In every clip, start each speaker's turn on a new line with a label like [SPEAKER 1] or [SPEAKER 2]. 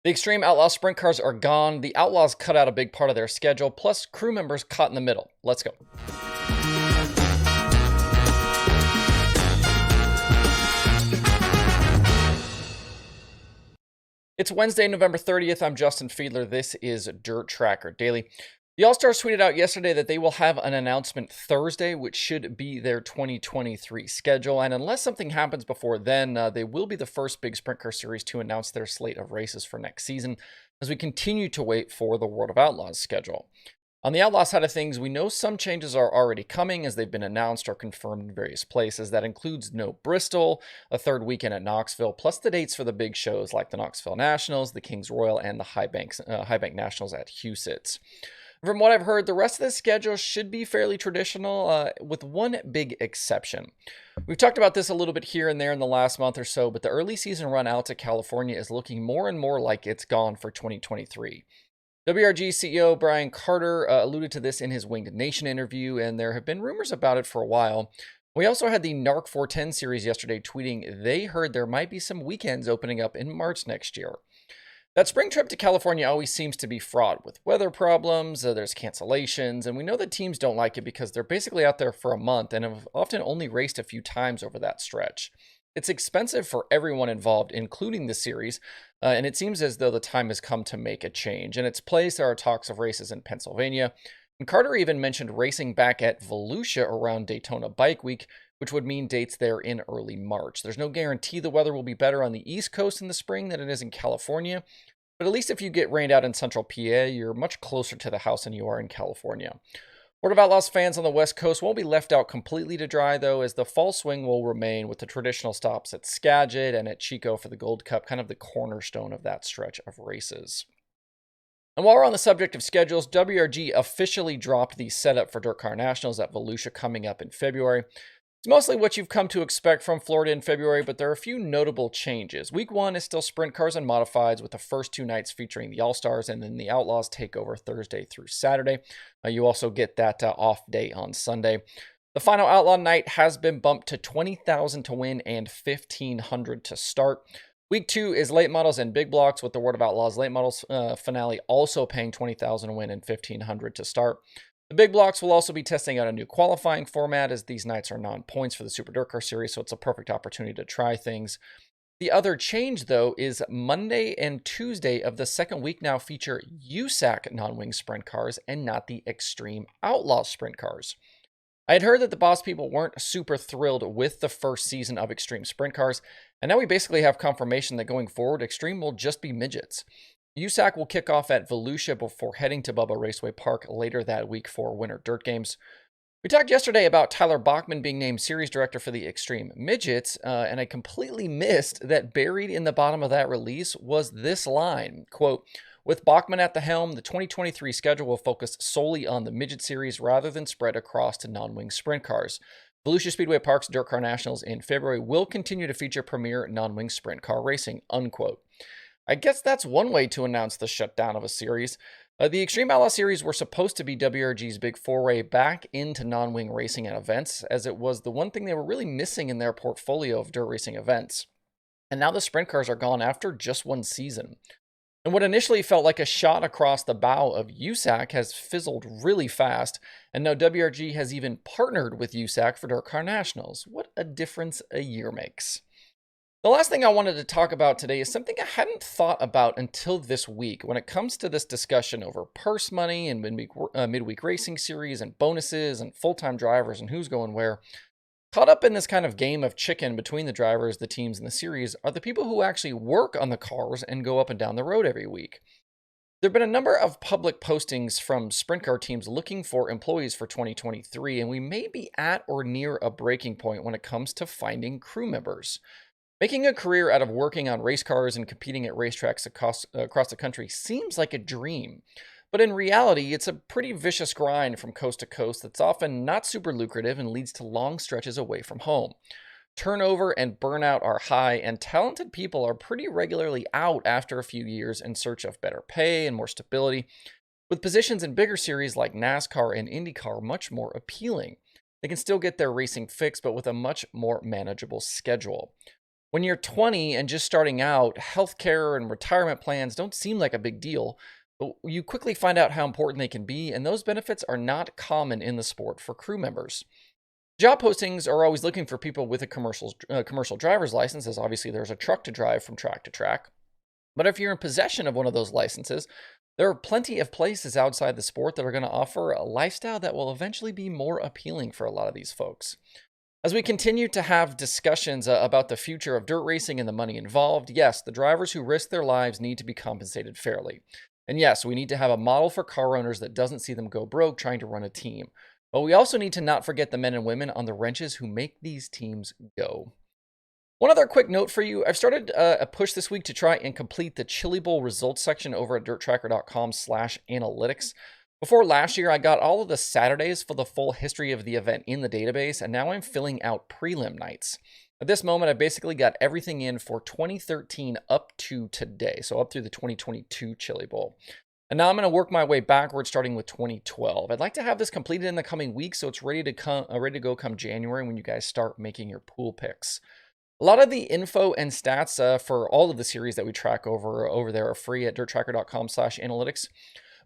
[SPEAKER 1] The Xtreme Outlaw sprint cars are gone. The Outlaws cut out a big part of their schedule, plus crew members caught in the middle. Let's go. It's Wednesday, November 30th. I'm Justin Fiedler. This is Dirt Tracker Daily. The All-Stars tweeted out yesterday that they will have an announcement Thursday, which should be their 2023 schedule. And unless something happens before then, they will be the first big sprint car series to announce their slate of races for next season as we continue to wait for the World of Outlaws schedule. On the Outlaw side of things, we know some changes are already coming as they've been announced or confirmed in various places. That includes no Bristol, a third weekend at Knoxville, plus the dates for the big shows like the Knoxville Nationals, the Kings Royal, and the High Bank Nationals at Huset's. From what I've heard, the rest of the schedule should be fairly traditional, with one big exception. We've talked about this a little bit here and there in the last month or so, but the early season run out to California is looking more and more like it's gone for 2023. WRG CEO Brian Carter alluded to this in his Winged Nation interview, and there have been rumors about it for a while. We also had the NARC 410 series yesterday tweeting they heard there might be some weekends opening up in March next year. That spring trip to California always seems to be fraught with weather problems, there's cancellations, and we know that teams don't like it because they're basically out there for a month and have often only raced a few times over that stretch. It's expensive for everyone involved, including the series, and it seems as though the time has come to make a change. In its place, there are talks of races in Pennsylvania, and Carter even mentioned racing back at Volusia around Daytona Bike Week, which would mean dates there in early March. There's no guarantee the weather will be better on the East Coast in the spring than it is in California, but at least if you get rained out in central PA, you're much closer to the house than you are in California. World of Outlaws fans on the West Coast won't be left out completely to dry, though, as the fall swing will remain with the traditional stops at Skagit and at Chico for the Gold Cup, kind of the cornerstone of that stretch of races. And while we're on the subject of schedules, WRG officially dropped the setup for Dirt Car Nationals at Volusia coming up in February. It's mostly what you've come to expect from Florida in February, but there are a few notable changes. Week 1 is still sprint cars and modifieds, with the first 2 nights featuring the All-Stars, and then the Outlaws take over Thursday through Saturday. You also get that off day on Sunday. The final Outlaw night has been bumped to $20,000 to win and $1,500 to start. Week 2 is late models and big blocks, with the World of Outlaws late models finale also paying $20,000 to win and $1,500 to start. The big blocks will also be testing out a new qualifying format, as these nights are non-points for the Super Dirt Car Series, so it's a perfect opportunity to try things. The other change, though, is Monday and Tuesday of the second week now feature USAC non-wing sprint cars and not the Xtreme Outlaw sprint cars. I had heard that the boss people weren't super thrilled with the first season of Xtreme sprint cars, and now we basically have confirmation that going forward, Xtreme will just be midgets. USAC will kick off at Volusia before heading to Bubba Raceway Park later that week for Winter Dirt Games. We talked yesterday about Tyler Bachman being named series director for the Xtreme Midgets, and I completely missed that buried in the bottom of that release was this line, quote, "With Bachman at the helm, the 2023 schedule will focus solely on the Midget Series rather than spread across to non-wing sprint cars. Volusia Speedway Park's Dirt Car Nationals in February will continue to feature premier non-wing sprint car racing," unquote. I guess that's one way to announce the shutdown of a series. The Xtreme Outlaw Series were supposed to be WRG's big foray back into non-wing racing and events, as it was the one thing they were really missing in their portfolio of dirt racing events. And now the sprint cars are gone after just one season. And what initially felt like a shot across the bow of USAC has fizzled really fast, and now WRG has even partnered with USAC for Dirt Car Nationals. What a difference a year makes. The last thing I wanted to talk about today is something I hadn't thought about until this week when it comes to this discussion over purse money and midweek racing series and bonuses and full-time drivers and who's going where. Caught up in this kind of game of chicken between the drivers, the teams, and the series are the people who actually work on the cars and go up and down the road every week. There have been a number of public postings from sprint car teams looking for employees for 2023, and we may be at or near a breaking point when it comes to finding crew members. Making a career out of working on race cars and competing at racetracks across the country seems like a dream. But in reality, it's a pretty vicious grind from coast to coast that's often not super lucrative and leads to long stretches away from home. Turnover and burnout are high, and talented people are pretty regularly out after a few years in search of better pay and more stability, with positions in bigger series like NASCAR and IndyCar much more appealing. They can still get their racing fix, but with a much more manageable schedule. When you're 20 and just starting out, healthcare and retirement plans don't seem like a big deal, but you quickly find out how important they can be, and those benefits are not common in the sport for crew members. Job postings are always looking for people with a commercial driver's license, as obviously there's a truck to drive from track to track. But if you're in possession of one of those licenses, there are plenty of places outside the sport that are going to offer a lifestyle that will eventually be more appealing for a lot of these folks. As we continue to have discussions about the future of dirt racing and the money involved, yes, the drivers who risk their lives need to be compensated fairly. And yes, we need to have a model for car owners that doesn't see them go broke trying to run a team. But we also need to not forget the men and women on the wrenches who make these teams go. One other quick note for you. I've started a push this week to try and complete the Chili Bowl results section over at dirttracker.com/analytics. Before last year, I got all of the Saturdays for the full history of the event in the database, and now I'm filling out prelim nights. At this moment, I basically got everything in for 2013 up to today, so up through the 2022 Chili Bowl. And now I'm going to work my way backwards, starting with 2012. I'd like to have this completed in the coming weeks, so it's ready to go come January when you guys start making your pool picks. A lot of the info and stats for all of the series that we track over there are free at dirttracker.com/analytics.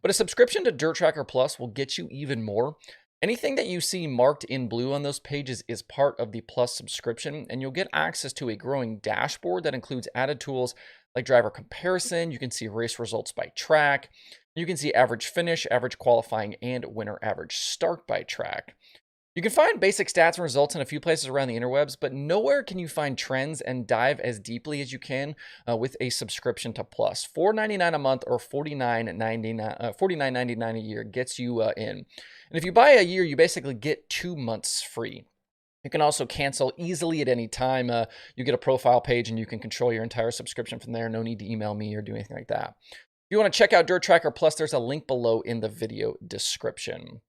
[SPEAKER 1] But a subscription to Dirt Tracker Plus will get you even more. Anything that you see marked in blue on those pages is part of the Plus subscription, and you'll get access to a growing dashboard that includes added tools like driver comparison. You can see race results by track. You can see average finish, average qualifying, and winner average start by track. You can find basic stats and results in a few places around the interwebs, but nowhere can you find trends and dive as deeply as you can with a subscription to Plus. $4.99 a month or $49.99 a year gets you in. And if you buy a year, you basically get 2 months free. You can also cancel easily at any time. You get a profile page and you can control your entire subscription from there. No need to email me or do anything like that. If you want to check out Dirt Tracker Plus, there's a link below in the video description.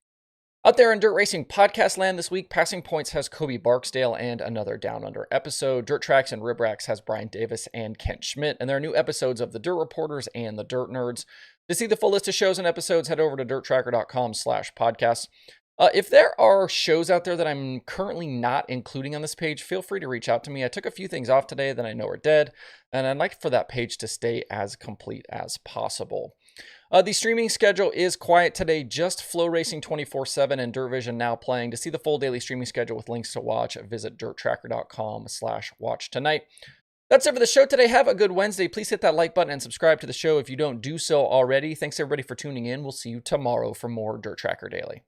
[SPEAKER 1] Out there in dirt racing podcast land this week, Passing Points has Kobe Barksdale and another Down Under episode. Dirt Tracks and Rib Racks has Brian Davis and Kent Schmidt, and there are new episodes of the Dirt Reporters and the Dirt Nerds. To see the full list of shows and episodes, head over to dirttracker.com/podcasts. If there are shows out there that I'm currently not including on this page, feel free to reach out to me. I took a few things off today that I know are dead, and I'd like for that page to stay as complete as possible. The streaming schedule is quiet today, just Flow Racing 24/7 and Dirt Vision now playing. To see the full daily streaming schedule with links to watch, visit dirttracker.com/watch tonight. That's it for the show today. Have a good Wednesday. Please hit that like button and subscribe to the show if you don't do so already. Thanks everybody for tuning in. We'll see you tomorrow for more Dirt Tracker Daily.